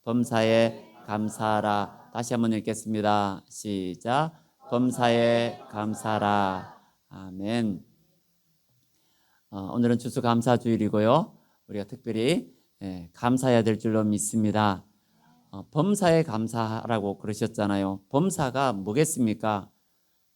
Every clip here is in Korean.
범사에 감사하라. 다시 한번 읽겠습니다. 시작. 범사에 감사하라. 아멘. 오늘은 추수감사주일이고요. 우리가 특별히 감사해야 될 줄로 믿습니다. 범사에 감사하라고 그러셨잖아요. 범사가 뭐겠습니까?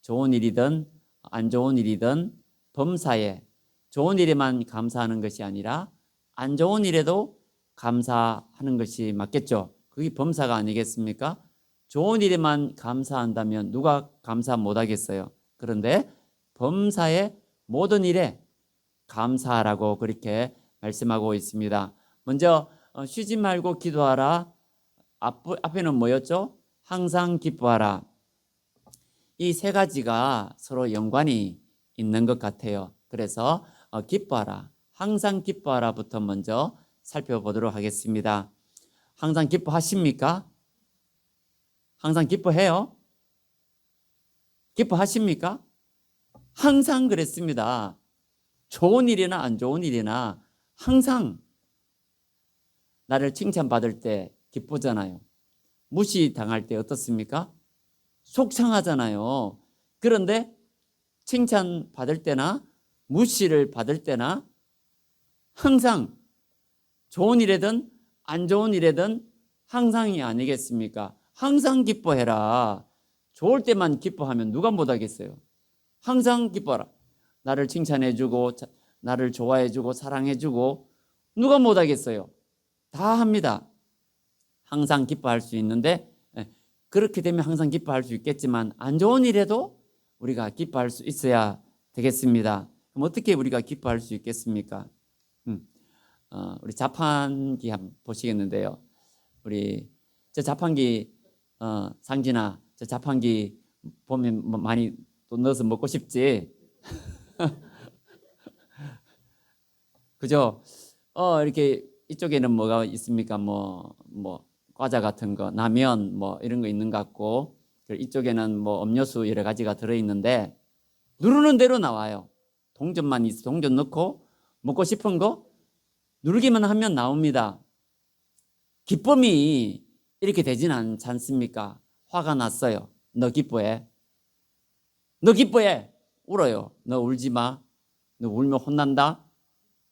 좋은 일이든 안 좋은 일이든 범사에 좋은 일에만 감사하는 것이 아니라 안 좋은 일에도 감사하는 것이 맞겠죠. 그게 범사가 아니겠습니까? 좋은 일에만 감사한다면 누가 감사 못하겠어요. 그런데 범사의 모든 일에 감사하라고 그렇게 말씀하고 있습니다. 먼저 쉬지 말고 기도하라. 앞에는 뭐였죠? 항상 기뻐하라. 이 세 가지가 서로 연관이 있는 것 같아요. 그래서 기뻐하라, 항상 기뻐하라부터 먼저 살펴보도록 하겠습니다. 항상 기뻐하십니까? 항상 기뻐해요? 기뻐하십니까? 항상 그랬습니다. 좋은 일이나 안 좋은 일이나 항상 나를 칭찬받을 때 기쁘잖아요. 무시당할 때 어떻습니까? 속상하잖아요. 그런데 칭찬받을 때나 무시를 받을 때나 항상 좋은 일이든 안 좋은 일이든 항상이 아니겠습니까? 항상 기뻐해라. 좋을 때만 기뻐하면 누가 못하겠어요? 항상 기뻐라. 나를 칭찬해주고 나를 좋아해주고 사랑해주고 누가 못하겠어요? 다 합니다. 항상 기뻐할 수 있는데 그렇게 되면 항상 기뻐할 수 있겠지만 안 좋은 일에도 우리가 기뻐할 수 있어야 되겠습니다. 그럼 어떻게 우리가 기뻐할 수 있겠습니까? 우리 자판기 한번 보시겠는데요. 우리 저 자판기 상진아, 저 자판기 보면 많이 또 넣어서 먹고 싶지? 그죠? 이렇게 이쪽에는 뭐가 있습니까? 뭐 과자 같은 거, 라면 뭐 이런 거 있는 것 같고, 이쪽에는 뭐 음료수 여러 가지가 들어 있는데 누르는 대로 나와요. 동전만 있어, 동전 넣고 먹고 싶은 거 누르기만 하면 나옵니다. 기쁨이 이렇게 되진 않지 않습니까? 화가 났어요. 너 기뻐해? 너 기뻐해? 울어요. 너 울지 마. 너 울면 혼난다.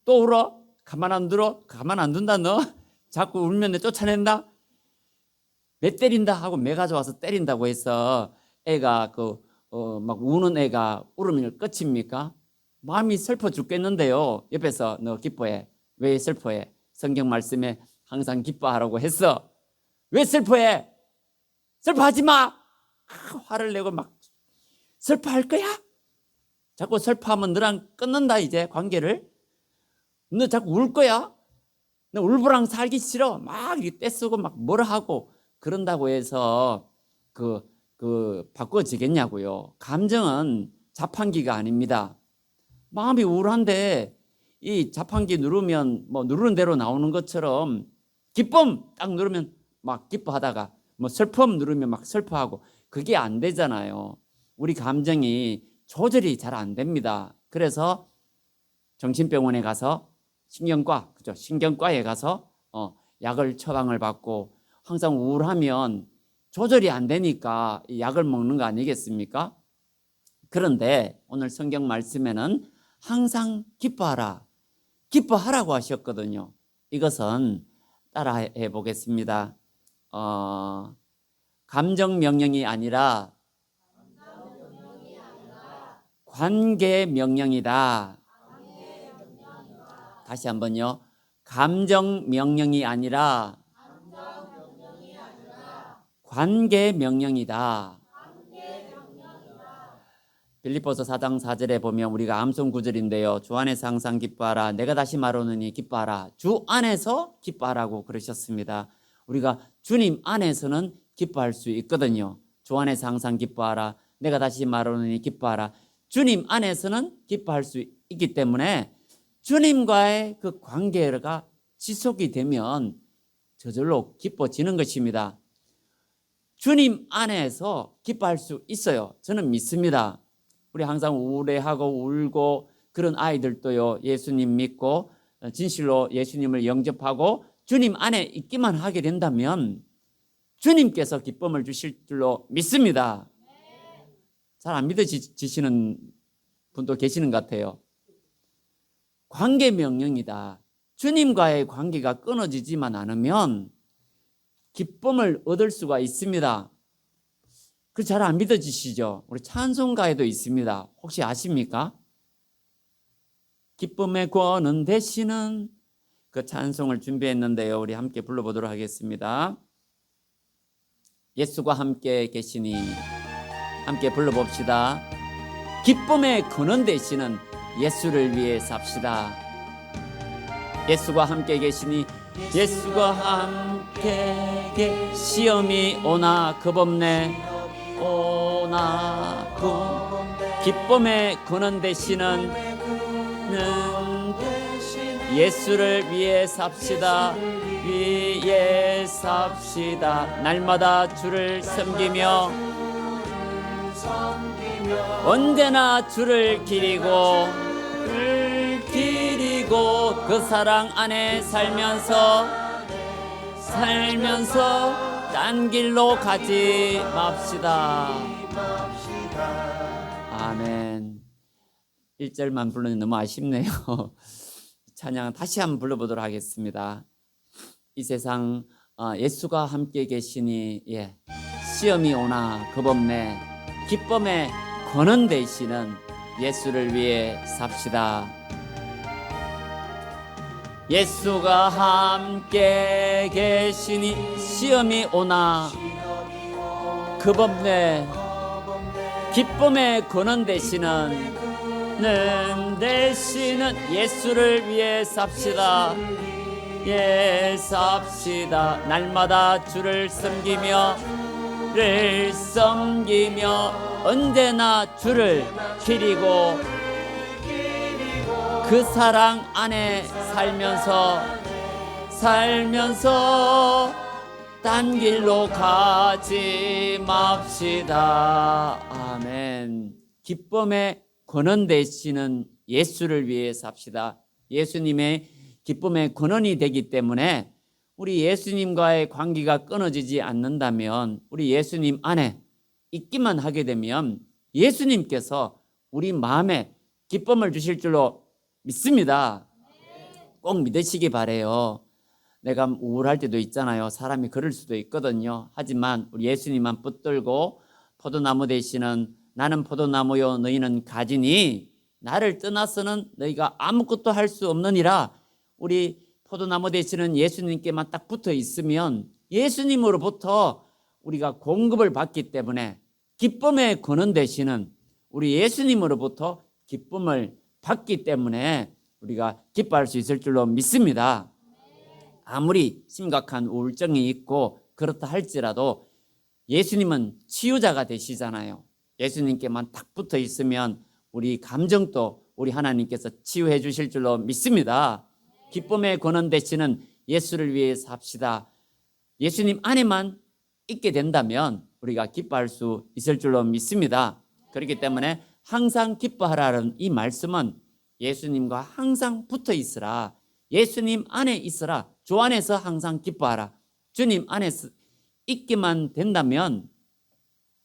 또 울어? 가만 안 들어? 가만 안 둔다 너? 자꾸 울면 내 쫓아낸다? 매 때린다 하고 매 가져와서 때린다고 해서 애가 막 우는 애가 울으면 끝입니까? 마음이 슬퍼 죽겠는데요. 옆에서 너 기뻐해. 왜 슬퍼해? 성경 말씀에 항상 기뻐하라고 했어. 왜 슬퍼해? 슬퍼하지 마. 화를 내고 막 슬퍼할 거야? 자꾸 슬퍼하면 너랑 끊는다 이제 관계를. 너 자꾸 울 거야? 너 울보랑 살기 싫어. 막 이렇게 떼쓰고 막 뭐라 하고 그런다고 해서 바꿔지겠냐고요. 감정은 자판기가 아닙니다. 마음이 우울한데 이 자판기 누르면 뭐 누르는 대로 나오는 것처럼 기쁨 딱 누르면 막 기뻐하다가 뭐 슬픔 누르면 막 슬퍼하고 그게 안 되잖아요. 우리 감정이 조절이 잘 안 됩니다. 그래서 정신병원에 가서 신경과, 그죠? 신경과에 가서 약을 처방을 받고 항상 우울하면 조절이 안 되니까 약을 먹는 거 아니겠습니까? 그런데 오늘 성경 말씀에는 항상 기뻐하라, 기뻐하라고 하셨거든요. 이것은 따라해 보겠습니다. 감정 명령이 아니라 관계 명령이다. 다시 한번요. 감정 명령이 아니라 관계 명령이다. 빌립보서 4장 4절에 보면 우리가 암송 구절인데요. 주 안에서 항상 기뻐하라. 내가 다시 말하노니 기뻐하라. 주 안에서 기뻐하라고 그러셨습니다. 우리가 주님 안에서는 기뻐할 수 있거든요. 주 안에서 항상 기뻐하라. 내가 다시 말하노니 기뻐하라. 주님 안에서는 기뻐할 수 있기 때문에 주님과의 그 관계가 지속이 되면 저절로 기뻐지는 것입니다. 주님 안에서 기뻐할 수 있어요. 저는 믿습니다. 우리 항상 우울해하고 울고 그런 아이들도요, 예수님 믿고 진실로 예수님을 영접하고 주님 안에 있기만 하게 된다면 주님께서 기쁨을 주실 줄로 믿습니다. 잘 안 믿어지시는 분도 계시는 것 같아요. 관계 명령이다. 주님과의 관계가 끊어지지만 않으면 기쁨을 얻을 수가 있습니다. 그 잘 안 믿어지시죠? 우리 찬송가에도 있습니다. 혹시 아십니까? 기쁨의 권은 되시는 그 찬송을 준비했는데요. 우리 함께 불러보도록 하겠습니다. 예수가 함께 계시니 함께 불러봅시다. 기쁨의 근원 되시는 예수를 위해 삽시다. 예수가 함께 계시니 예수가 함께 시험이 오나 겁없네 오나 기쁨의 근원 되시는 예수를 위해 삽시다. 위에 삽시다. 날마다 주를 섬기며 언제나 주를 기리고 그 사랑 안에 살면서 딴 길로 가지 맙시다. 아멘. 1절만 불러니 너무 아쉽네요. 찬양 다시 한번 불러보도록 하겠습니다. 이 세상 예수가 함께 계시니 시험이 오나 겁없네 기쁨의 권원 되시는 예수를 위해 삽시다. 예수가 함께 계시니 시험이 오나 겁없네 기쁨의 근원 되시는 예수를 위해 삽시다. 삽시다. 날마다 주를 섬기며 언제나 주를 기리고 그 사랑 안에 살면서 딴 길로 가지 맙시다. 아멘. 기쁨의 근원 되시는 예수를 위해 삽시다. 예수님의 기쁨의 근원이 되기 때문에 우리 예수님과의 관계가 끊어지지 않는다면 우리 예수님 안에 있기만 하게 되면 예수님께서 우리 마음에 기쁨을 주실 줄로 믿습니다. 꼭 믿으시기 바라요. 내가 우울할 때도 있잖아요. 사람이 그럴 수도 있거든요. 하지만 우리 예수님만 붙들고 포도나무 되시는 나는 포도나무요 너희는 가지니 나를 떠나서는 너희가 아무것도 할 수 없느니라. 우리 포도나무 되시는 예수님께만 딱 붙어 있으면 예수님으로부터 우리가 공급을 받기 때문에 기쁨의 근원 되시는 우리 예수님으로부터 기쁨을 받기 때문에 우리가 기뻐할 수 있을 줄로 믿습니다. 아무리 심각한 우울증이 있고 그렇다 할지라도 예수님은 치유자가 되시잖아요. 예수님께만 딱 붙어 있으면 우리 감정도 우리 하나님께서 치유해 주실 줄로 믿습니다. 기쁨의 근원 되시는 예수를 위해 삽시다. 예수님 안에만 있게 된다면 우리가 기뻐할 수 있을 줄로 믿습니다. 그렇기 때문에 항상 기뻐하라는 이 말씀은 예수님과 항상 붙어 있으라. 예수님 안에 있으라. 주 안에서 항상 기뻐하라. 주님 안에서 있기만 된다면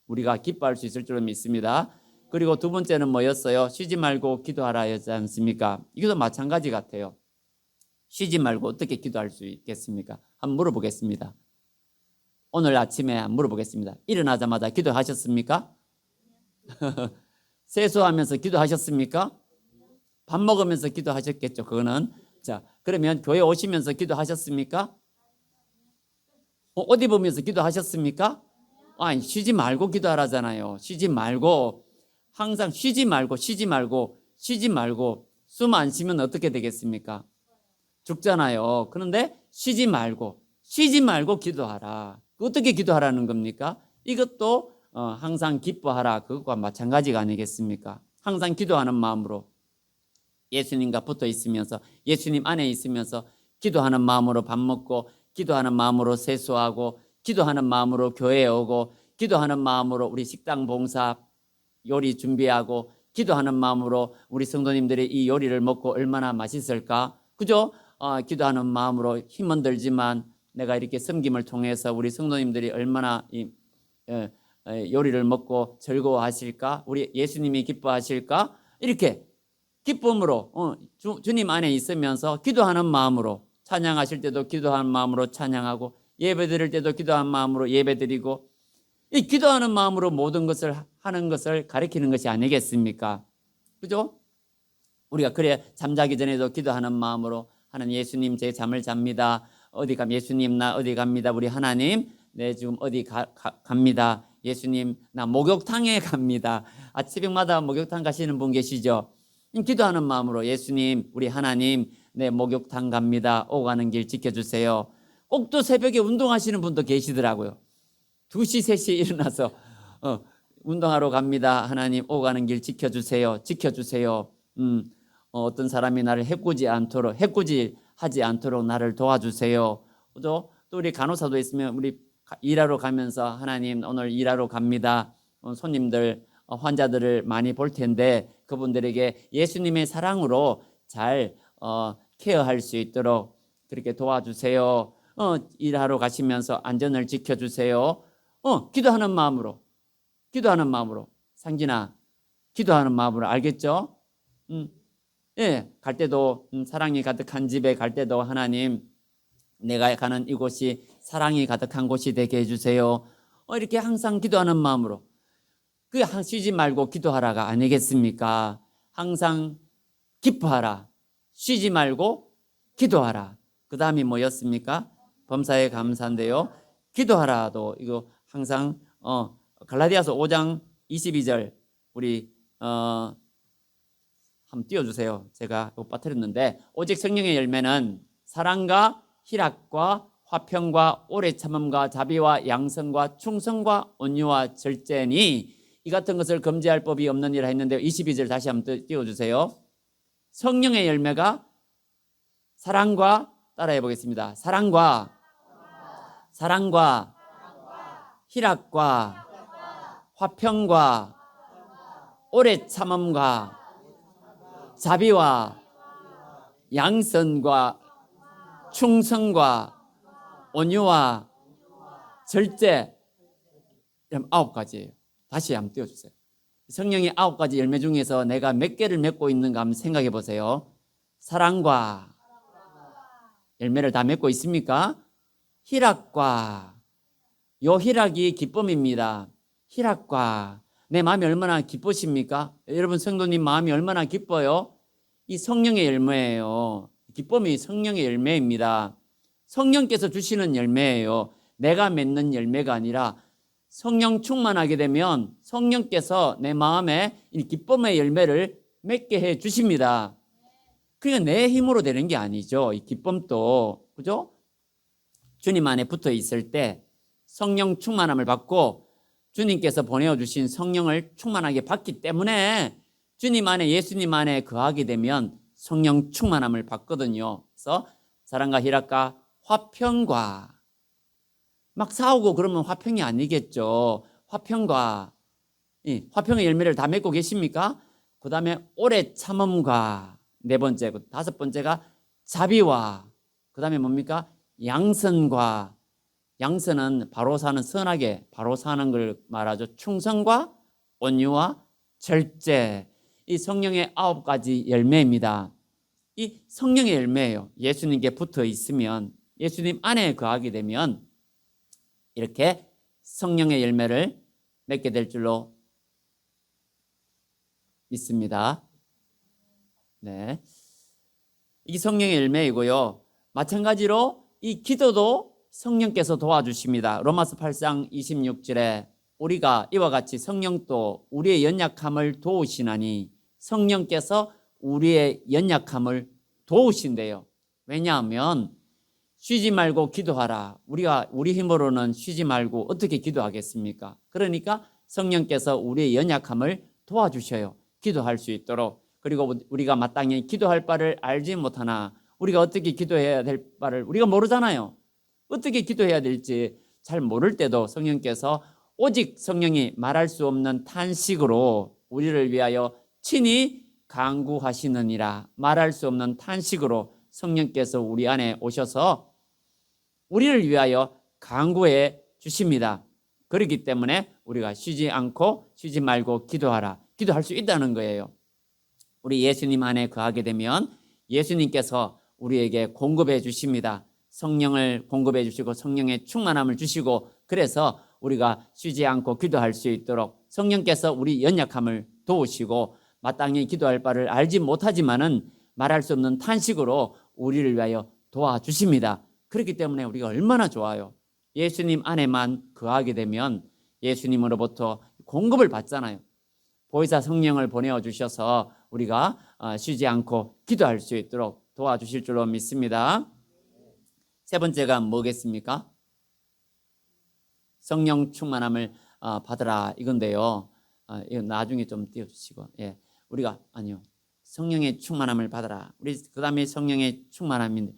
우리가 기뻐할 수 있을 줄로 믿습니다. 그리고 두 번째는 뭐였어요? 쉬지 말고 기도하라였지 않습니까? 이것도 마찬가지 같아요. 쉬지 말고 어떻게 기도할 수 있겠습니까? 한번 물어보겠습니다. 오늘 아침에 한번 물어보겠습니다. 일어나자마자 기도하셨습니까? 세수하면서 기도하셨습니까? 밥 먹으면서 기도하셨겠죠. 그거는. 자, 그러면 교회 오시면서 기도하셨습니까? 어디 보면서 기도하셨습니까? 아니, 쉬지 말고 기도하라잖아요. 쉬지 말고 항상 쉬지 말고 숨 안 쉬면 어떻게 되겠습니까? 죽잖아요. 그런데 쉬지 말고 기도하라. 어떻게 기도하라는 겁니까? 이것도 항상 기뻐하라. 그것과 마찬가지가 아니겠습니까? 항상 기도하는 마음으로 예수님과 붙어 있으면서 예수님 안에 있으면서 기도하는 마음으로 밥 먹고 기도하는 마음으로 세수하고 기도하는 마음으로 교회에 오고 기도하는 마음으로 우리 식당 봉사 요리 준비하고 기도하는 마음으로 우리 성도님들이 이 요리를 먹고 얼마나 맛있을까? 그죠? 기도하는 마음으로 힘은 들지만 내가 이렇게 섬김을 통해서 우리 성도님들이 얼마나 요리를 먹고 즐거워하실까? 우리 예수님이 기뻐하실까? 이렇게 기쁨으로 주님 안에 있으면서 기도하는 마음으로 찬양하실 때도 기도하는 마음으로 찬양하고 예배 드릴 때도 기도하는 마음으로 예배 드리고 이 기도하는 마음으로 모든 것을 하는 것을 가리키는 것이 아니겠습니까? 그죠? 우리가 그래 잠자기 전에도 기도하는 마음으로 하나님 예수님 제 잠을 잡니다. 어디 가 예수님 나 어디 갑니다. 우리 하나님 네 지금 어디 갑니다. 예수님 나 목욕탕에 갑니다. 새벽마다 목욕탕 가시는 분 계시죠? 기도하는 마음으로 예수님 우리 하나님 네 목욕탕 갑니다. 오고 가는 길 지켜주세요. 꼭 또 새벽에 운동하시는 분도 계시더라고요. 2시 3시에 일어나서 운동하러 갑니다. 하나님 오고 가는 길 지켜주세요. 지켜주세요. 어떤 사람이 나를 해코지하지 않도록 나를 도와주세요. 또 우리 간호사도 있으면 우리 일하러 가면서 하나님 오늘 일하러 갑니다. 손님들 환자들을 많이 볼 텐데 그분들에게 예수님의 사랑으로 잘 케어할 수 있도록 그렇게 도와주세요. 일하러 가시면서 안전을 지켜주세요. 기도하는 마음으로 상진아 기도하는 마음으로 알겠죠? 예, 갈 때도 사랑이 가득한 집에 갈 때도 하나님 내가 가는 이곳이 사랑이 가득한 곳이 되게 해주세요. 이렇게 항상 기도하는 마음으로 쉬지 말고 기도하라가 아니겠습니까? 항상 기뻐하라 쉬지 말고 기도하라. 그 다음이 뭐였습니까? 범사에 감사한데요. 기도하라도 이거 항상 갈라디아서 5장 22절 우리 한번 띄워주세요. 제가 이거 빠뜨렸는데 오직 성령의 열매는 사랑과 희락과 화평과 오래 참음과 자비와 양선과 충성과 온유와 절제니 이 같은 것을 금지할 법이 없느니라 했는데 22절 다시 한번 띄워주세요. 성령의 열매가 사랑과 따라해 보겠습니다. 사랑과 희락과 화평과 오래 참음과 자비와 양선과 충성과 온유와 절제 9가지예요. 다시 한번 띄워주세요. 성령의 9가지 열매 중에서 내가 몇 개를 맺고 있는가 한번 생각해 보세요. 사랑과 열매를 다 맺고 있습니까? 희락과 요 희락이 기쁨입니다. 희락과 내 마음이 얼마나 기쁘십니까? 여러분 성도님 마음이 얼마나 기뻐요? 이 성령의 열매예요. 기쁨이 성령의 열매입니다. 성령께서 주시는 열매예요. 내가 맺는 열매가 아니라 성령 충만하게 되면 성령께서 내 마음에 이 기쁨의 열매를 맺게 해 주십니다. 그러니까 내 힘으로 되는 게 아니죠. 이 기쁨도 그죠? 주님 안에 붙어 있을 때 성령 충만함을 받고 주님께서 보내주신 성령을 충만하게 받기 때문에 주님 안에 예수님 안에 거하게 되면 성령 충만함을 받거든요. 그래서 사랑과 희락과 화평과 막 싸우고 그러면 화평이 아니겠죠. 화평과 화평의 열매를 다 맺고 계십니까? 그 다음에 오래 참음과 네 번째, 다섯 번째가 자비와 그 다음에 뭡니까? 양선과 양선은 바로 사는 선하게 바로 사는 걸 말하죠. 충성과 온유와 절제 이 성령의 9가지 열매입니다. 이 성령의 열매예요. 예수님께 붙어 있으면 예수님 안에 거하게 되면 이렇게 성령의 열매를 맺게 될 줄로 믿습니다. 네, 이 성령의 열매이고요. 마찬가지로 이 기도도 성령께서 도와주십니다. 로마서 8장 26절에 우리가 이와 같이 성령도 우리의 연약함을 도우시나니 성령께서 우리의 연약함을 도우신대요. 왜냐하면 쉬지 말고 기도하라. 우리가 우리 힘으로는 쉬지 말고 어떻게 기도하겠습니까? 그러니까 성령께서 우리의 연약함을 도와주셔요. 기도할 수 있도록. 그리고 우리가 마땅히 기도할 바를 알지 못하나 우리가 어떻게 기도해야 될 바를 우리가 모르잖아요. 어떻게 기도해야 될지 잘 모를 때도 성령께서 오직 성령이 말할 수 없는 탄식으로 우리를 위하여 친히 간구하시느니라. 말할 수 없는 탄식으로 성령께서 우리 안에 오셔서 우리를 위하여 간구해 주십니다. 그렇기 때문에 우리가 쉬지 않고 쉬지 말고 기도하라. 기도할 수 있다는 거예요. 우리 예수님 안에 거하게 되면 예수님께서 우리에게 공급해 주십니다. 성령을 공급해 주시고 성령의 충만함을 주시고, 그래서 우리가 쉬지 않고 기도할 수 있도록 성령께서 우리 연약함을 도우시고, 마땅히 기도할 바를 알지 못하지만은 말할 수 없는 탄식으로 우리를 위하여 도와주십니다. 그렇기 때문에 우리가 얼마나 좋아요. 예수님 안에만 거하게 되면 예수님으로부터 공급을 받잖아요. 보혜사 성령을 보내어 주셔서 우리가 쉬지 않고 기도할 수 있도록 도와주실 줄로 믿습니다. 세 번째가 뭐겠습니까? 성령 충만함을 받으라 이건데요. 이거 나중에 좀 띄워주시고, 예, 우리가 아니요, 성령의 충만함을 받으라. 우리 그다음에 성령의 충만함인데,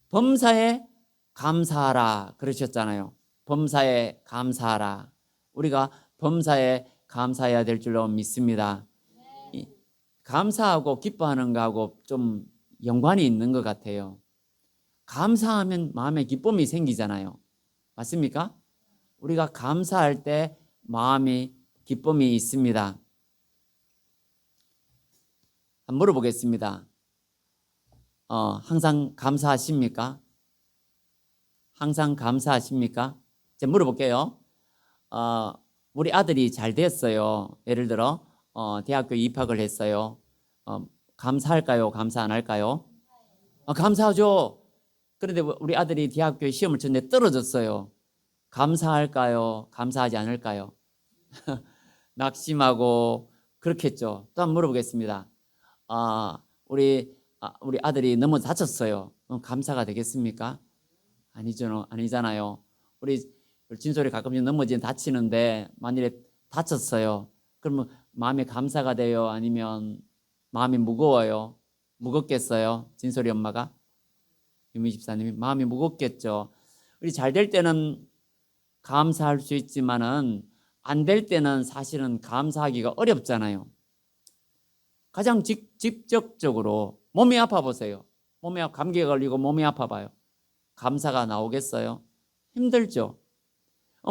범사에 감사하라 그러셨잖아요. 범사에 감사하라. 우리가 범사에 감사해야 될 줄로 믿습니다. 감사하고 기뻐하는 거하고 좀 연관이 있는 것 같아요. 감사하면 마음에 기쁨이 생기잖아요. 맞습니까? 우리가 감사할 때 마음이 기쁨이 있습니다. 한번 물어보겠습니다. 항상 감사하십니까? 항상 감사하십니까? 제가 물어볼게요. 우리 아들이 잘 됐어요. 예를 들어 대학교 입학을 했어요. 감사할까요? 감사 안 할까요? 감사하죠. 그런데 우리 아들이 대학교에 시험을 쳤는데 떨어졌어요. 감사할까요? 감사하지 않을까요? 낙심하고 그렇겠죠. 또 한번 물어보겠습니다. 우리 아들이 너무 다쳤어요. 감사가 되겠습니까? 아니잖아요. 우리 진솔이 가끔씩 넘어지면 다치는데 만일에 다쳤어요. 그러면 마음에 감사가 돼요? 아니면 마음이 무거워요? 무겁겠어요? 진솔이 엄마가? 유미 집사님이 마음이 무겁겠죠. 우리 잘 될 때는 감사할 수 있지만은 안 될 때는 사실은 감사하기가 어렵잖아요. 가장 직접적으로 몸이 아파 보세요. 감기에 걸리고 몸이 아파 봐요. 감사가 나오겠어요? 힘들죠.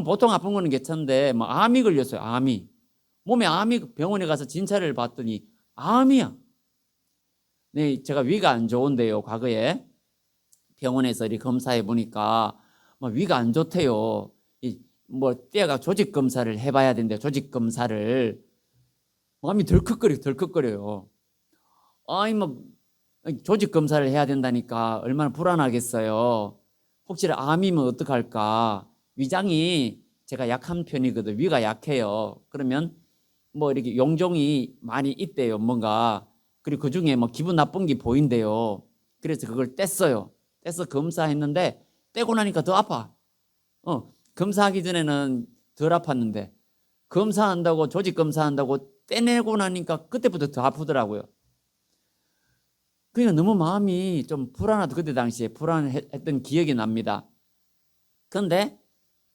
보통 아픈 거는 괜찮은데 암이 걸렸어요. 몸에 암이, 병원에 가서 진찰을 받더니 암이야. 네, 제가 위가 안 좋은데요. 과거에 병원에서 이렇게 검사해 보니까 위가 안 좋대요. 떼가 조직 검사를 해봐야 된대요. 조직 검사를. 마음이 덜컥거려요. 조직 검사를 해야 된다니까 얼마나 불안하겠어요. 혹시 암이면 어떡할까? 위장이 제가 약한 편이거든. 위가 약해요. 그러면 이렇게 용종이 많이 있대요. 뭔가. 그리고 그 중에 기분 나쁜 게 보인대요. 그래서 그걸 떼서 검사했는데 떼고 나니까 더 아파. 검사하기 전에는 덜 아팠는데 조직 검사한다고 떼내고 나니까 그때부터 더 아프더라고요. 그러니까 너무 마음이 좀 불안하다. 그때 당시에 불안했던 기억이 납니다. 그런데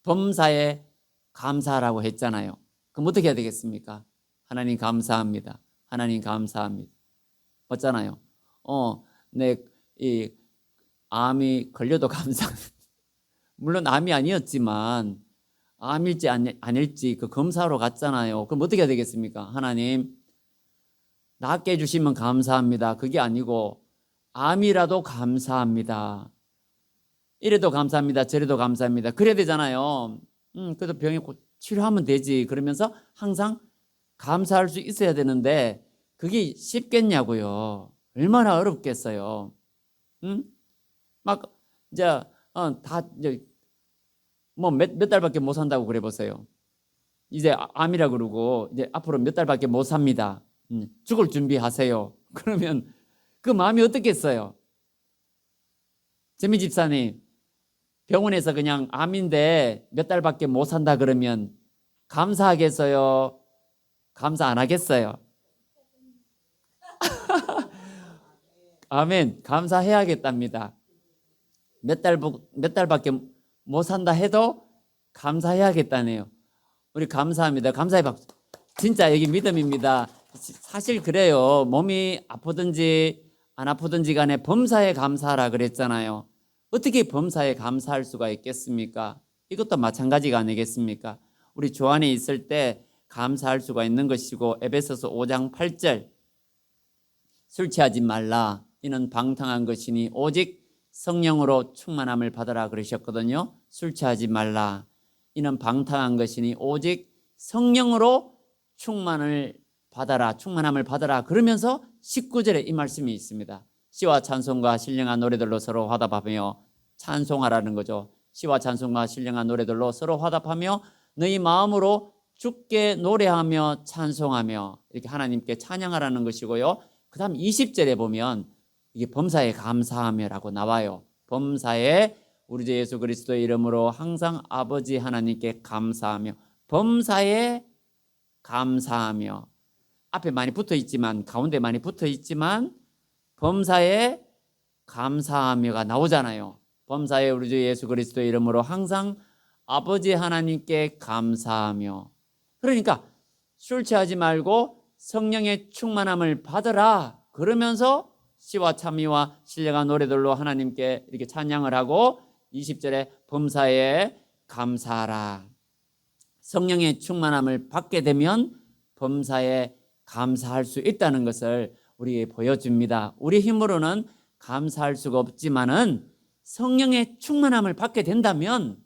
범사에 감사하라고 했잖아요. 그럼 어떻게 해야 되겠습니까? 하나님 감사합니다. 하나님 감사합니다. 맞잖아요. 이 암이 걸려도 감사합니다. 물론 암이 아니었지만 암일지 아닐지 그 검사하러 갔잖아요. 그럼 어떻게 해야 되겠습니까? 하나님 낫게 해주시면 감사합니다. 그게 아니고 암이라도 감사합니다. 이래도 감사합니다. 저래도 감사합니다. 그래야 되잖아요. 그래도 병이 치료하면 되지. 그러면서 항상 감사할 수 있어야 되는데 그게 쉽겠냐고요. 얼마나 어렵겠어요. 몇 달밖에 못 산다고 그래 보세요. 이제 암이라 그러고 이제 앞으로 몇 달밖에 못 삽니다. 죽을 준비하세요. 그러면 그 마음이 어떻겠어요? 재미 집사님, 병원에서 그냥 암인데 몇 달밖에 못 산다 그러면 감사하겠어요? 감사 안 하겠어요? 아멘. 감사해야겠답니다. 몇 달밖에 못 산다 해도 감사해야겠다네요. 우리 감사합니다. 감사의 박수. 진짜 여기 믿음입니다. 사실 그래요. 몸이 아프든지 안 아프든지 간에 범사에 감사하라 그랬잖아요. 어떻게 범사에 감사할 수가 있겠습니까? 이것도 마찬가지가 아니겠습니까? 우리 주 안에 있을 때 감사할 수가 있는 것이고, 에베소서 5장 8절 술 취하지 말라 이는 방탕한 것이니 오직 성령으로 충만함을 받으라 그러셨거든요. 술 취하지 말라 이는 방탕한 것이니 오직 성령으로 충만함을 받아라 그러면서 19절에 이 말씀이 있습니다. 시와 찬송과 신령한 노래들로 서로 화답하며 찬송하라는 거죠. 시와 찬송과 신령한 노래들로 서로 화답하며 너희 마음으로 주께 노래하며 찬송하며 이렇게 하나님께 찬양하라는 것이고요. 그 다음 20절에 보면 이게 범사에 감사하며라고 나와요. 범사에 우리 주 예수 그리스도의 이름으로 항상 아버지 하나님께 감사하며, 범사에 감사하며, 앞에 많이 붙어 있지만, 가운데 많이 붙어 있지만 범사에 감사하며가 나오잖아요. 범사에 우리 주 예수 그리스도의 이름으로 항상 아버지 하나님께 감사하며. 그러니까 술 취하지 말고 성령의 충만함을 받으라 그러면서 시와 찬미와 신령한 노래들로 하나님께 이렇게 찬양을 하고, 20절에 범사에 감사하라. 성령의 충만함을 받게 되면 범사에 감사할 수 있다는 것을 우리에게 보여줍니다. 우리 힘으로는 감사할 수가 없지만은 성령의 충만함을 받게 된다면,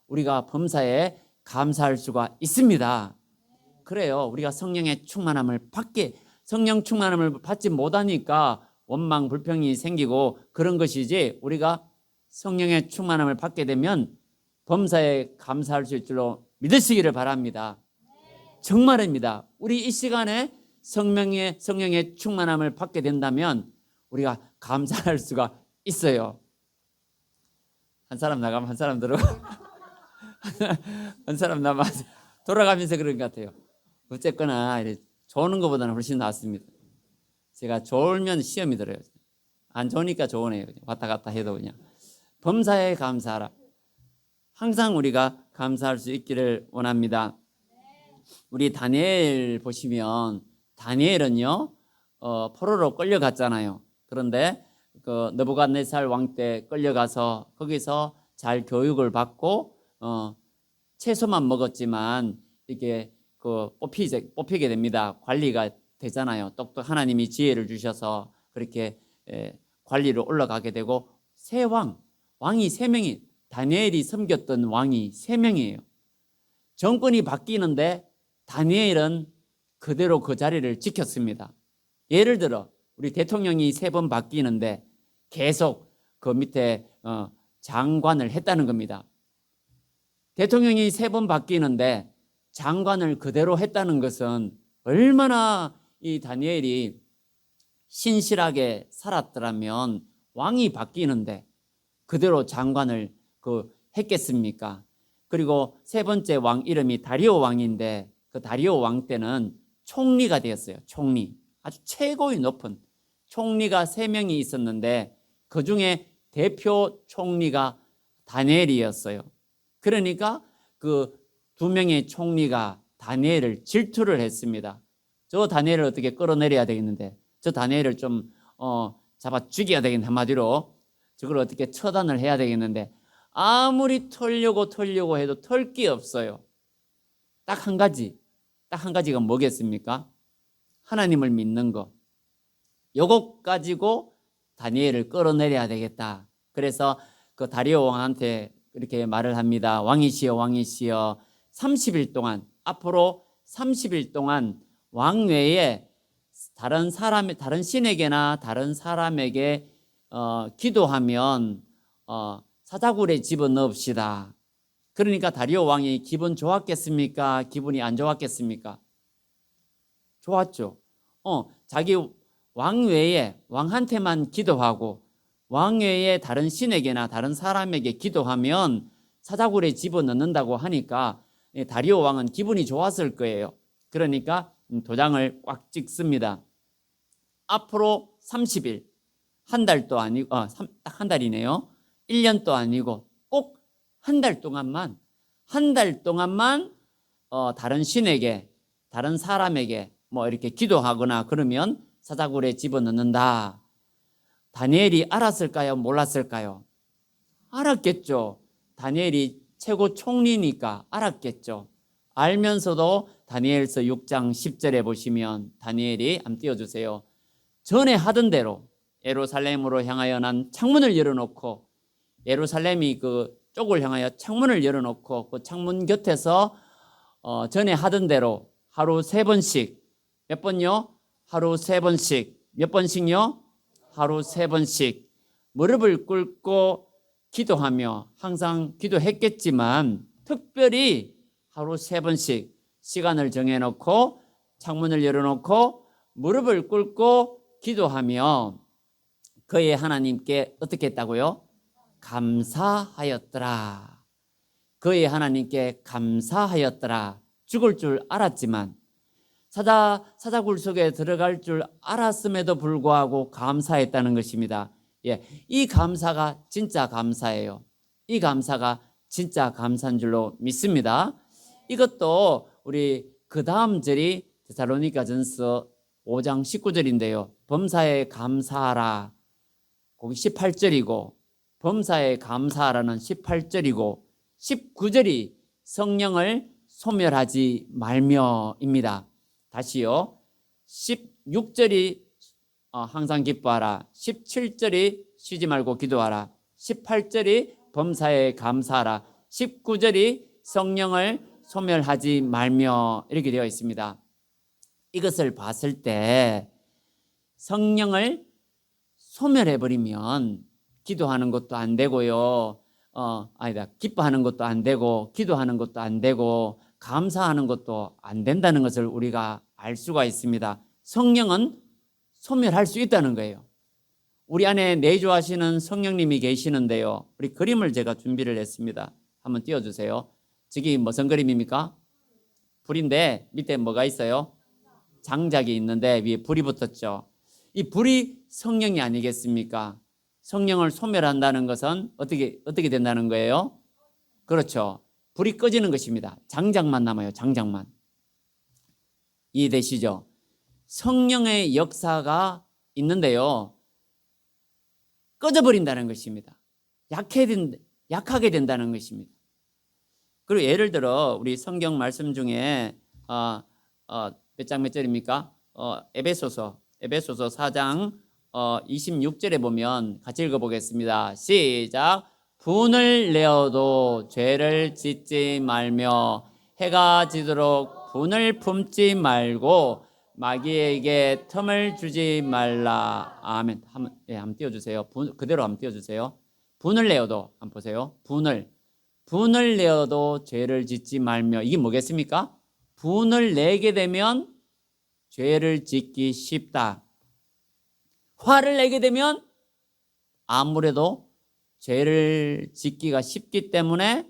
우리가 범사에 감사할 수가 있습니다. 그래요. 우리가 성령 충만함을 받지 못하니까 원망, 불평이 생기고 그런 것이지, 우리가 성령의 충만함을 받게 되면 범사에 감사할 수 있을 줄로 믿으시기를 바랍니다. 정말입니다. 우리 이 시간에 성령의 충만함을 받게 된다면 우리가 감사할 수가 있어요. 한 사람 나가면 한 사람 들어가 한 사람 남아 돌아가면서 그런 것 같아요. 어쨌거나 좋은 것보다는 훨씬 낫습니다. 제가 좋으면 시험이 들어요. 안 좋으니까 좋으네요. 왔다 갔다 해도 그냥. 범사에 감사하라. 항상 우리가 감사할 수 있기를 원합니다. 우리 다니엘 보시면, 다니엘은요 포로로 끌려갔잖아요. 그런데 그 느부갓네살 왕 때 끌려가서 거기서 잘 교육을 받고 채소만 먹었지만 이게 뽑히게 됩니다. 관리가 되잖아요. 똑똑 하나님이 지혜를 주셔서 그렇게 관리로 올라가게 되고, 왕이 3명이, 다니엘이 섬겼던 왕이 3명이에요. 정권이 바뀌는데 다니엘은 그대로 그 자리를 지켰습니다. 예를 들어 우리 대통령이 3번 바뀌는데 계속 그 밑에 장관을 했다는 겁니다. 대통령이 3번 바뀌는데 장관을 그대로 했다는 것은 얼마나 이 다니엘이 신실하게 살았더라면 왕이 바뀌는데 그대로 장관을 했겠습니까? 그리고 3번째 왕 이름이 다리오 왕인데 그 다리오 왕 때는 총리가 되었어요. 총리, 아주 최고의 높은 총리가 3명이 있었는데 그 중에 대표 총리가 다니엘이었어요. 그러니까 그 2명의 총리가 다니엘을 질투를 했습니다. 저 다니엘을 어떻게 끌어내려야 되겠는데, 저 다니엘을 좀 잡아 죽여야 되겠는데, 한마디로 저걸 어떻게 처단을 해야 되겠는데, 아무리 털려고 해도 털 게 없어요. 딱 한 가지가 뭐겠습니까? 하나님을 믿는 거. 요것 가지고 다니엘을 끌어내려야 되겠다. 그래서 그 다리오 왕한테 이렇게 말을 합니다. 왕이시여 30일 동안, 앞으로 30일 동안 왕 외에 다른 신에게나 다른 사람에게 기도하면 사자굴에 집어넣읍시다. 그러니까 다리오 왕이 기분 좋았겠습니까? 기분이 안 좋았겠습니까? 좋았죠. 자기 왕 외에, 왕한테만 기도하고 왕 외에 다른 신에게나 다른 사람에게 기도하면 사자굴에 집어넣는다고 하니까 다리오 왕은 기분이 좋았을 거예요. 그러니까 도장을 꽉 찍습니다. 앞으로 30일, 한 달도 아니고 딱 한 달이네요. 1년도 아니고 꼭 한 달 동안만 다른 신에게, 다른 사람에게 뭐 이렇게 기도하거나 그러면 사자굴에 집어넣는다. 다니엘이 알았을까요? 몰랐을까요? 알았겠죠. 다니엘이 최고 총리니까 알았겠죠. 알면서도 다니엘서 6장 10절에 보시면 다니엘이 한번 띄워주세요. 전에 하던 대로 예루살렘으로 향하여 난 창문을 열어놓고, 예루살렘이 그 쪽을 향하여 창문을 열어놓고 그 창문 곁에서 전에 하던 대로 하루 3번씩, 몇 번요? 하루 3번씩. 몇 번씩요? 하루 3번씩 무릎을 꿇고 기도하며, 항상 기도했겠지만 특별히 하루 3번씩 시간을 정해놓고 창문을 열어놓고 무릎을 꿇고 기도하며 그의 하나님께 어떻게 했다고요? 감사하였더라. 그의 하나님께 감사하였더라. 죽을 줄 알았지만, 사자굴 속에 들어갈 줄 알았음에도 불구하고 감사했다는 것입니다. 예, 이 감사가 진짜 감사예요. 이 감사가 진짜 감사인 줄로 믿습니다. 이것도 우리 그 다음 절이 데살로니가전서 5장 19절인데요. 범사에 감사하라, 거기 18절이고, 범사에 감사하라는 18절이고, 19절이 성령을 소멸하지 말며입니다. 다시요. 16절이 항상 기뻐하라, 17절이 쉬지 말고 기도하라, 18절이 범사에 감사하라, 19절이 성령을 소멸하지 말며, 이렇게 되어 있습니다. 이것을 봤을 때 성령을 소멸해버리면 기도하는 것도 안 되고요, 기뻐하는 것도 안 되고, 기도하는 것도 안 되고, 감사하는 것도 안 된다는 것을 우리가 알 수가 있습니다. 성령은 소멸할 수 있다는 거예요. 우리 안에 내주하시는 성령님이 계시는데요, 우리 그림을 제가 준비를 했습니다. 한번 띄워주세요. 저기 무슨 그림입니까? 불인데 밑에 뭐가 있어요? 장작이 있는데 위에 불이 붙었죠. 이 불이 성령이 아니겠습니까? 성령을 소멸한다는 것은 어떻게 된다는 거예요? 그렇죠. 불이 꺼지는 것입니다. 장작만 남아요. 장작만. 이해되시죠? 성령의 역사가 있는데요, 꺼져버린다는 것입니다. 약하게 된다는 것입니다. 그리고 예를 들어 우리 성경 말씀 중에 몇 장 몇 절입니까? 에베소서 4장 26절에 보면 같이 읽어보겠습니다. 시작. 분을 내어도 죄를 짓지 말며 해가 지도록 분을 품지 말고 마귀에게 틈을 주지 말라. 아멘. 한번 띄워주세요. 그대로 한번 띄워주세요. 분을 내어도, 한번 보세요. 분을 내어도 죄를 짓지 말며. 이게 뭐겠습니까? 분을 내게 되면 죄를 짓기 쉽다. 화를 내게 되면 아무래도 죄를 짓기가 쉽기 때문에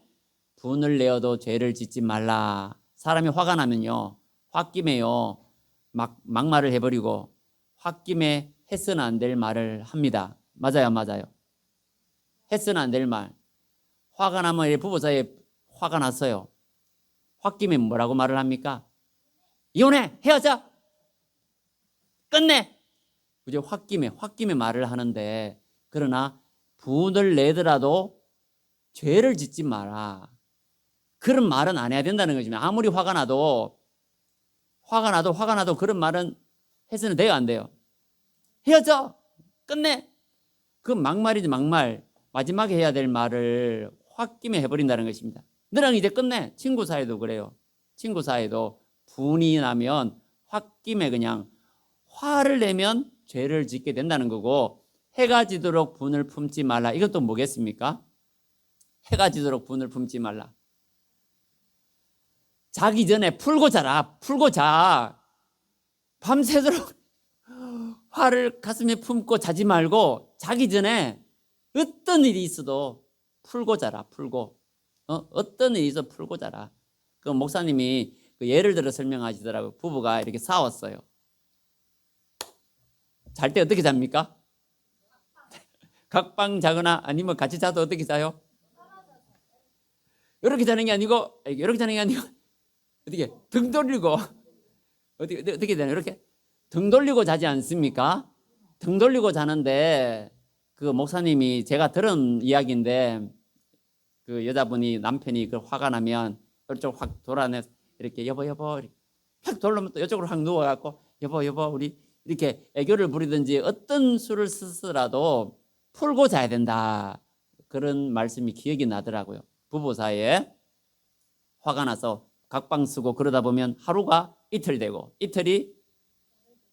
분을 내어도 죄를 짓지 말라. 사람이 화가 나면요, 홧김에요 막말을 해버리고 홧김에 해서는 안 될 말을 합니다. 맞아요, 맞아요. 해서는 안 될 말. 화가 나면 부부 사이에 화가 났어요. 홧김에 뭐라고 말을 합니까? 이혼해, 헤어져, 끝내. 그죠? 홧김에 말을 하는데, 그러나 분을 내더라도 죄를 짓지 마라. 그런 말은 안 해야 된다는 거죠. 아무리 화가 나도 그런 말은 해서는 돼요, 안 돼요? 헤어져, 끝내. 그 막말이지, 막말. 마지막에 해야 될 말을 홧김에 해버린다는 것입니다. 너랑 이제 끝내. 친구 사이도 그래요. 친구 사이도 분이 나면 홧김에 그냥 화를 내면 죄를 짓게 된다는 거고, 해가 지도록 분을 품지 말라. 이것도 뭐겠습니까? 해가 지도록 분을 품지 말라. 자기 전에 풀고 자라. 풀고 자. 밤새도록 화를 가슴에 품고 자지 말고 자기 전에 어떤 일이 있어도 풀고 자라. 풀고. 어떤 일이 있어도 풀고 자라. 그 목사님이 그 예를 들어 설명하시더라고요. 부부가 이렇게 싸웠어요. 잘 때 어떻게 잡니까? 각방 자거나 아니면 같이 자도 어떻게 자요? 이렇게 자는 게 아니고, 이렇게 자는 게 아니고, 어떻게 등 돌리고 어떻게 되나요? 이렇게 등 돌리고 자지 않습니까? 등 돌리고 자는데 그 목사님이 제가 들은 이야기인데 그 여자분이 남편이 그 화가 나면 이쪽 확 돌아내 이렇게 여보 이렇게 확 돌리면 또 이쪽으로 확 누워갖고 여보 우리 이렇게 애교를 부리든지 어떤 수를 쓰더라도 풀고 자야 된다. 그런 말씀이 기억이 나더라고요. 부부 사이에 화가 나서 각방 쓰고 그러다 보면 하루가 이틀 되고 이틀이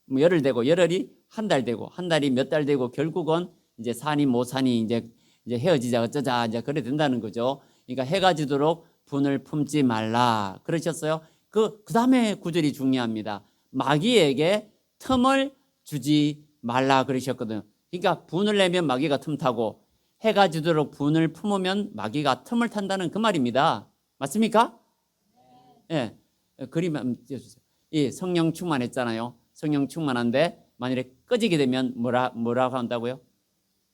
뭐 열흘 되고 열흘이 한 달 되고 한 달이 몇 달 되고 결국은 이제 사니 못 사니 이제 헤어지자 어쩌자 이제 그래 된다는 거죠. 그러니까 해가 지도록 분을 품지 말라 그러셨어요. 그 다음에 구절이 중요합니다. 마귀에게 틈을 주지 말라 그러셨거든요. 그러니까 분을 내면 마귀가 틈타고 해가 지도록 분을 품으면 마귀가 틈을 탄다는 그 말입니다. 맞습니까? 예. 그림 한번 띄워주세요. 이 성령 충만했잖아요. 성령 충만한데 만일에 꺼지게 되면 뭐라고 한다고요?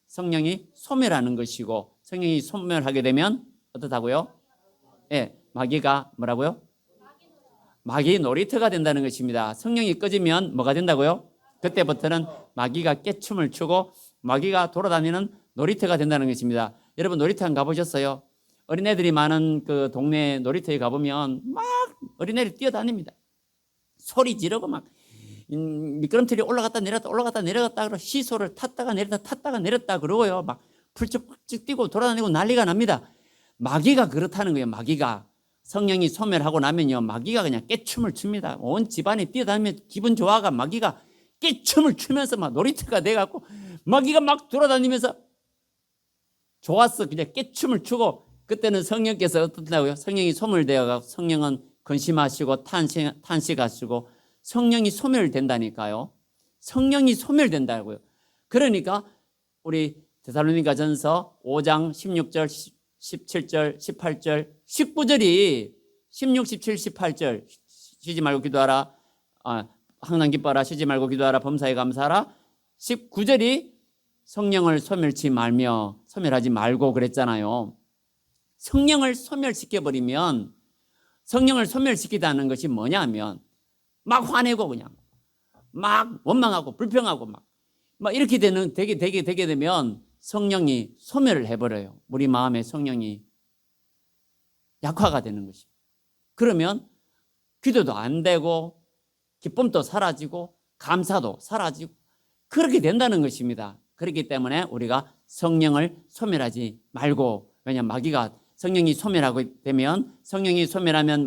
성령이 소멸하는 것이고 성령이 소멸하게 되면 어떻다고요? 예. 마귀가 뭐라고요? 마귀 놀이터가 된다는 것입니다. 성령이 꺼지면 뭐가 된다고요? 그때부터는 마귀가 깨춤을 추고 마귀가 돌아다니는 놀이터가 된다는 것입니다. 여러분 놀이터 안 가보셨어요? 어린애들이 많은 그 동네 놀이터에 가보면 막 어린애들이 뛰어다닙니다. 소리 지르고 막 미끄럼틀이 올라갔다 내려갔다 그러고 시소를 탔다가 내렸다 그러고요. 막 풀쩍풀쩍 뛰고 돌아다니고 난리가 납니다. 마귀가 그렇다는 거예요. 마귀가 성령이 소멸하고 나면요 마귀가 그냥 깨춤을 춥니다. 온 집안이 뛰어다니면 기분 좋아가 마귀가 깨춤을 추면서 막 놀이터가 돼갖고 마귀가 막 돌아다니면서 좋았어 그냥 깨춤을 추고 그때는 성령께서 어떻다고요? 성령이 소멸되어가고 성령은 근심하시고 탄식하시고 성령이 소멸된다니까요. 성령이 소멸된다고요. 그러니까 우리 데살로니가전서 5장 16절 17절 18절 19절이 16, 17, 18절 쉬지 말고 기도하라 항상 기뻐하라 쉬지 말고 기도하라 범사에 감사하라 19절이 성령을 소멸하지 말고 그랬잖아요. 성령을 소멸시켜버리면 성령을 소멸시키다는 것이 뭐냐면 막 화내고 그냥 막 원망하고 불평하고 막 이렇게 되게 되면 성령이 소멸을 해버려요. 우리 마음의 성령이 약화가 되는 것입니다. 그러면 기도도 안 되고 기쁨도 사라지고 감사도 사라지고 그렇게 된다는 것입니다. 그렇기 때문에 우리가 성령을 소멸하지 말고 왜냐하면 마귀가 성령이 소멸하면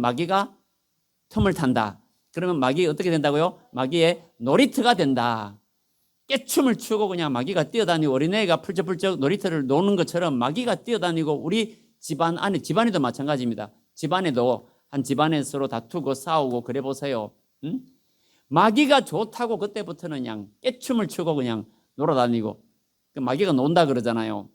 마귀가 틈을 탄다. 그러면 마귀 어떻게 된다고요? 마귀의 놀이터가 된다. 깨춤을 추고 그냥 마귀가 뛰어다니고 어린애가 풀쩍풀쩍 놀이터를 노는 것처럼 마귀가 뛰어다니고 우리 집안 안에 집안에도 마찬가지입니다. 집안에도 한 집안에 서로 다투고 싸우고 그래 보세요. 응? 마귀가 좋다고 그때부터는 그냥 깨춤을 추고 그냥 놀아다니고 마귀가 논다 그러잖아요.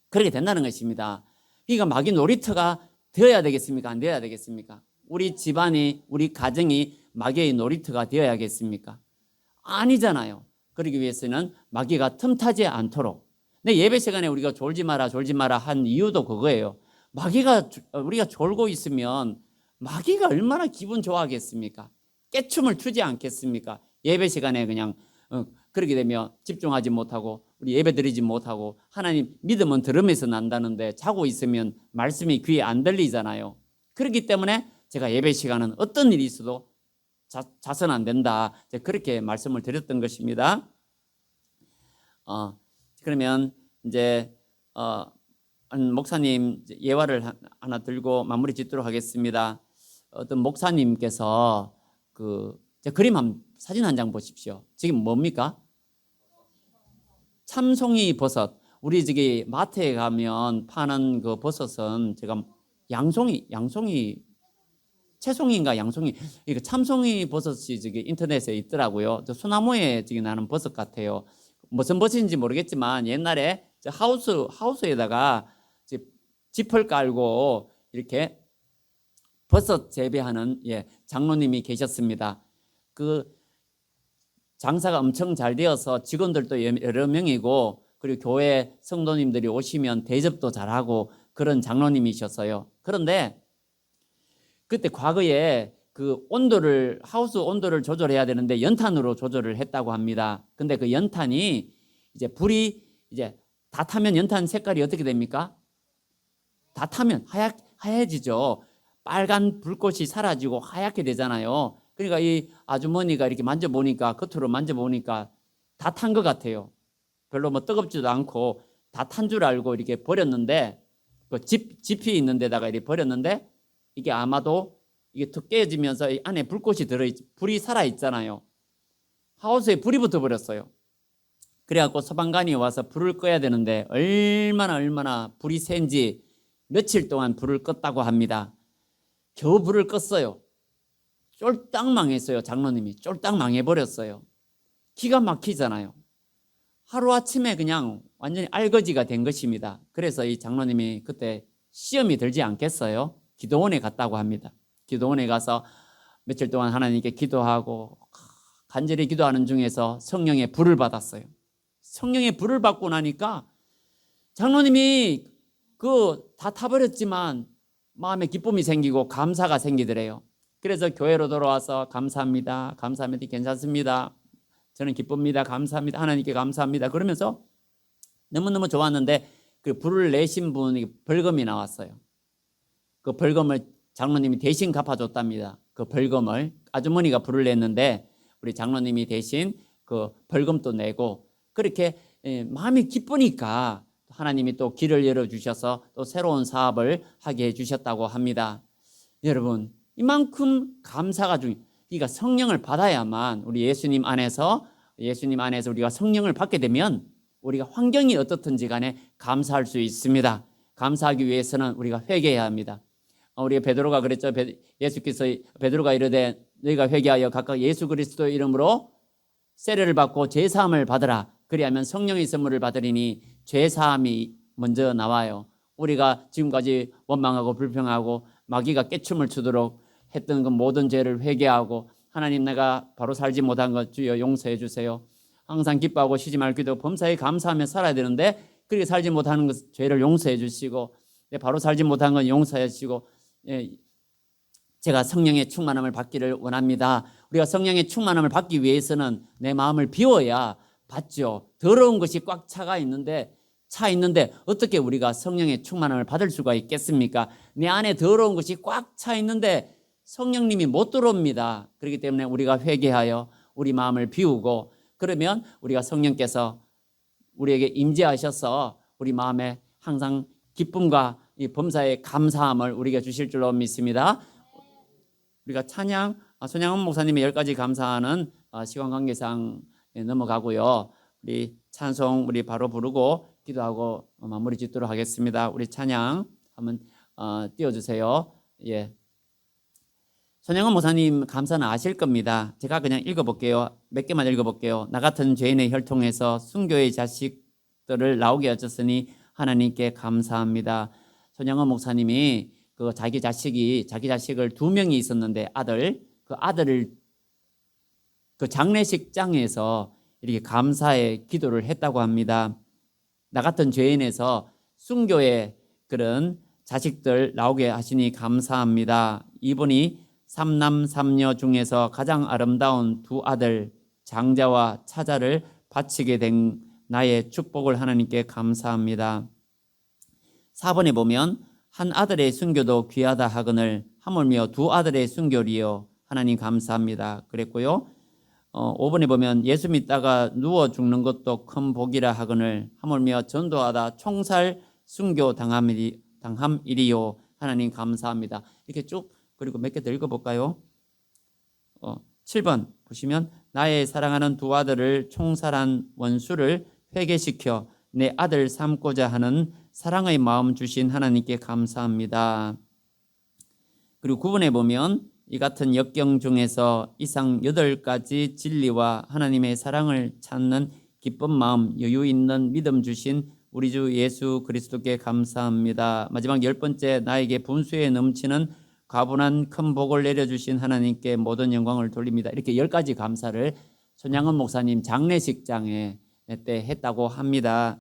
그렇게 된다는 것입니다. 그러니까 마귀 놀이터가 되어야 되겠습니까? 안 되어야 되겠습니까? 우리 집안이 우리 가정이 마귀의 놀이터가 되어야겠습니까? 아니잖아요. 그러기 위해서는 마귀가 틈타지 않도록 근데 예배 시간에 우리가 졸지 마라 한 이유도 그거예요. 우리가 졸고 있으면 마귀가 얼마나 기분 좋아하겠습니까? 깨춤을 추지 않겠습니까? 예배 시간에 그냥 그렇게 되면 집중하지 못하고 우리 예배 드리지 못하고 하나님 믿음은 들음에서 난다는데 자고 있으면 말씀이 귀에 안 들리잖아요. 그렇기 때문에 제가 예배 시간은 어떤 일이 있어도 자선 안 된다. 그렇게 말씀을 드렸던 것입니다. 그러면 이제 목사님 예화를 하나 들고 마무리 짓도록 하겠습니다. 어떤 목사님께서 사진 한 장 보십시오. 지금 뭡니까? 참송이 버섯. 우리 저기 마트에 가면 파는 그 버섯은 제가 채송이인가 양송이 이거 참송이 버섯이 저기 인터넷에 있더라고요. 저 소나무에 저기 나는 버섯 같아요. 무슨 버섯인지 모르겠지만 옛날에 저 하우스에다가 지퍼를 깔고 이렇게 버섯 재배하는 장로님이 계셨습니다. 그 장사가 엄청 잘 되어서 직원들도 여러 명이고 그리고 교회 성도님들이 오시면 대접도 잘하고 그런 장로님이셨어요. 그런데 그때 과거에 그 온도를 하우스 온도를 조절해야 되는데 연탄으로 조절을 했다고 합니다. 근데 그 연탄이 이제 불이 이제 다 타면 연탄 색깔이 어떻게 됩니까? 다 타면 하얘지죠. 빨간 불꽃이 사라지고 하얗게 되잖아요. 그러니까 이 아주머니가 이렇게 만져보니까 겉으로 만져보니까 다 탄 것 같아요. 별로 뭐 뜨겁지도 않고 다 탄 줄 알고 이렇게 버렸는데 그 지피 있는 데다가 이렇게 버렸는데 이게 아마도 이게 툭 깨지면서 이 안에 불꽃이 불이 살아 있잖아요. 하우스에 불이 붙어 버렸어요. 그래갖고 소방관이 와서 불을 꺼야 되는데 얼마나 불이 센지 며칠 동안 불을 껐다고 합니다. 겨우 불을 껐어요. 쫄딱 망했어요. 장로님이 쫄딱 망해버렸어요. 기가 막히잖아요. 하루아침에 그냥 완전히 알거지가 된 것입니다. 그래서 이 장로님이 그때 시험이 들지 않겠어요? 기도원에 갔다고 합니다. 기도원에 가서 며칠 동안 하나님께 기도하고 간절히 기도하는 중에서 성령의 불을 받았어요. 성령의 불을 받고 나니까 장로님이 다 타버렸지만 마음에 기쁨이 생기고 감사가 생기더래요. 그래서 교회로 돌아와서 감사합니다. 감사합니다. 괜찮습니다. 저는 기쁩니다. 감사합니다. 하나님께 감사합니다. 그러면서 너무너무 좋았는데 그 불을 내신 분이 벌금이 나왔어요. 그 벌금을 장로님이 대신 갚아줬답니다. 그 벌금을 아주머니가 불을 냈는데 우리 장로님이 대신 그 벌금도 내고 그렇게 마음이 기쁘니까 하나님이 또 길을 열어주셔서 또 새로운 사업을 하게 해주셨다고 합니다. 여러분 이만큼 감사가 그러니까 성령을 받아야만 우리 예수님 안에서 우리가 성령을 받게 되면 우리가 환경이 어떻든지 간에 감사할 수 있습니다. 감사하기 위해서는 우리가 회개해야 합니다. 우리 베드로가 그랬죠. 예수께서 베드로가 이르되 너희가 회개하여 각각 예수 그리스도 이름으로 세례를 받고 죄사함을 받으라. 그리하면 성령의 선물을 받으리니 죄사함이 먼저 나와요. 우리가 지금까지 원망하고 불평하고 마귀가 깨춤을 추도록 했던 그 모든 죄를 회개하고 하나님 내가 바로 살지 못한 것 주여 용서해 주세요. 항상 기뻐하고 쉬지 말 기도 범사에 감사하며 살아야 되는데 그렇게 살지 못하는 것 죄를 용서해 주시고 바로 살지 못한 건 용서해 주시고 제가 성령의 충만함을 받기를 원합니다. 우리가 성령의 충만함을 받기 위해서는 내 마음을 비워야 받죠. 더러운 것이 꽉 차 있는데 어떻게 우리가 성령의 충만함을 받을 수가 있겠습니까? 내 안에 더러운 것이 꽉 차 있는데 성령님이 못 들어옵니다. 그렇기 때문에 우리가 회개하여 우리 마음을 비우고 그러면 우리가 성령께서 우리에게 임재하셔서 우리 마음에 항상 기쁨과 이 범사의 감사함을 우리가 주실 줄로 믿습니다. 우리가 찬양, 손양원 목사님의 10가지 감사하는 시간 관계상 넘어가고요. 우리 찬송 우리 바로 부르고 기도하고 마무리 짓도록 하겠습니다. 우리 찬양 한번 띄워주세요. 예. 손양원 목사님 감사는 아실 겁니다. 제가 그냥 읽어볼게요. 몇 개만 읽어볼게요. 나 같은 죄인의 혈통에서 순교의 자식들을 나오게 하셨으니 하나님께 감사합니다. 손양원 목사님이 그 자기 자식을 2명이 있었는데 그 아들을 그 장례식장에서 이렇게 감사의 기도를 했다고 합니다. 나 같은 죄인에서 순교의 그런 자식들 나오게 하시니 감사합니다. 이분이 3남 3녀 중에서 가장 아름다운 2아들 장자와 차자를 바치게 된 나의 축복을 하나님께 감사합니다. 4번에 보면 한 아들의 순교도 귀하다 하거늘 하물며 2아들의 순교리요 하나님 감사합니다 그랬고요. 5번에 보면 예수 믿다가 누워 죽는 것도 큰 복이라 하거늘 하물며 전도하다 총살 순교 당함이리요 하나님 감사합니다. 이렇게 쭉 그리고 몇 개 더 읽어볼까요? 7번 보시면 나의 사랑하는 2아들을 총살한 원수를 회개시켜 내 아들 삼고자 하는 사랑의 마음 주신 하나님께 감사합니다. 그리고 9번에 보면 이 같은 역경 중에서 이상 8가지 진리와 하나님의 사랑을 찾는 기쁜 마음, 여유 있는 믿음 주신 우리 주 예수 그리스도께 감사합니다. 마지막 10번째 나에게 분수에 넘치는 가분한 큰 복을 내려주신 하나님께 모든 영광을 돌립니다. 이렇게 10가지 감사를 손양원 목사님 장례식장에 때 했다고 합니다.